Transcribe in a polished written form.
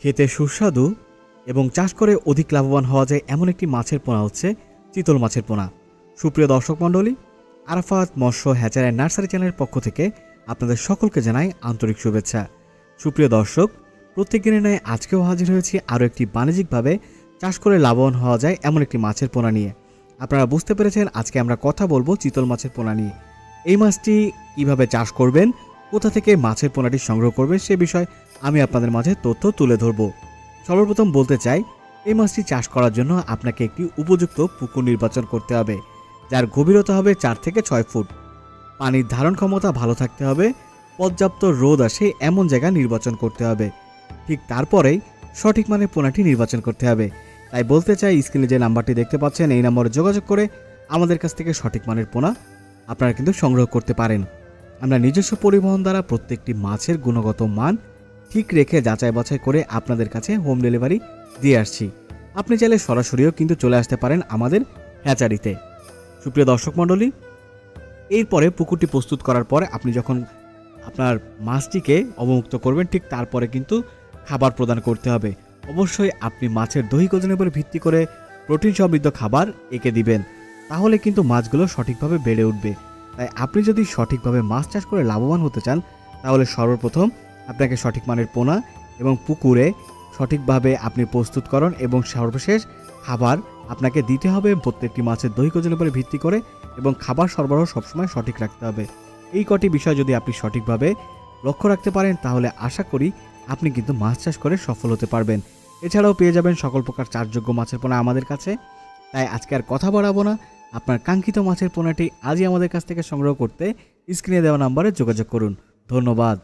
খেতে সুস্বাদু এবং চাষ করে অধিক লাভবান হওয়া যায় এমন একটি মাছের পোনা হচ্ছে চিতল মাছের পোনা। সুপ্রিয় দর্শক মণ্ডলী, আরাফাত মৎস্য হ্যাচার অ্যান্ড নার্সারি চ্যানেলের পক্ষ থেকে আপনাদের সকলকে জানাই আন্তরিক শুভেচ্ছা। সুপ্রিয় দর্শক, প্রত্যেক দিনের ন্যায় আজকেও হাজির হয়েছি আরও একটি বাণিজ্যিকভাবে চাষ করে লাভবান হওয়া যায় এমন একটি মাছের পোনা নিয়ে। আপনারা বুঝতে পেরেছেন, আজকে আমরা কথা বলবো চিতল মাছের পোনা নিয়ে। এই মাছটি কিভাবে চাষ করবেন, কোথা থেকে মাছের পোনাটি সংগ্রহ করবেন সে বিষয়ে আমি আপনাদের মাঝে তথ্য তুলে ধরব। সর্বপ্রথম বলতে চাই, এই মাছটি চাষ করার জন্য আপনাকে একটি উপযুক্ত পুকুর নির্বাচন করতে হবে, যার গভীরতা হবে 4 থেকে 6 ফুট। পানির ধারণ ক্ষমতা ভালো থাকতে হবে, পর্যাপ্ত রোদ আসে এমন জায়গা নির্বাচন করতে হবে। ঠিক তারপরেই সঠিক মানের পোনাটি নির্বাচন করতে হবে। তাই বলতে চাই, স্ক্রিনে যে নাম্বারটি দেখতে পাচ্ছেন এই নম্বরে যোগাযোগ করে আমাদের কাছ থেকে সঠিক মানের পোনা আপনারা কিন্তু সংগ্রহ করতে পারেন। আমরা নিজস্ব পরিবহন দ্বারা প্রত্যেকটি মাছের গুণগত মান ঠিক রেখে যাচাই বাছাই করে আপনাদের কাছে হোম ডেলিভারি দিয়ে আসছি। আপনি চাইলে সরাসরিও কিন্তু চলে আসতে পারেন আমাদের হ্যাচারিতে। সুপ্রিয় দর্শক মণ্ডলী, এরপরে পুকুরটি প্রস্তুত করার পরে আপনি যখন আপনার মাছটিকে অবমুক্ত করবেন, ঠিক তারপরে কিন্তু খাবার প্রদান করতে হবে। অবশ্যই আপনি মাছের দৈহিক ওজনের উপর ভিত্তি করে প্রোটিন সমৃদ্ধ খাবার এঁকে দিবেন, তাহলে কিন্তু মাছগুলো সঠিকভাবে বেড়ে উঠবে। তাই আপনি যদি সঠিকভাবে মাছ চাষ করে লাভবান হতে চান, তাহলে সর্বপ্রথম আপনাকে সঠিক মানের পোনা এবং পুকুরে সঠিকভাবে আপনি প্রস্তুতকরণ এবং সর্বশেষ খাবার আপনাকে দিতে হবে প্রত্যেকটি মাছের দৈহিক ওজনের উপরে ভিত্তি করে, এবং খাবার সরবরাহ সবসময় সঠিক রাখতে হবে। এই কটি বিষয় যদি আপনি সঠিকভাবে লক্ষ্য রাখতে পারেন, তাহলে আশা করি আপনি কিন্তু মাছ চাষ করে সফল হতে পারবেন। এছাড়াও পেয়ে যাবেন সকল প্রকার চাষযোগ্য মাছের পোনা আমাদের কাছে। তাই আজকে আর কথা বাড়াবো না, আপনার কাঙ্ক্ষিত মাছের পোনাটি আজই আমাদের কাছ থেকে সংগ্রহ করতে স্ক্রিনে দেওয়া নম্বরে যোগাযোগ করুন। ধন্যবাদ।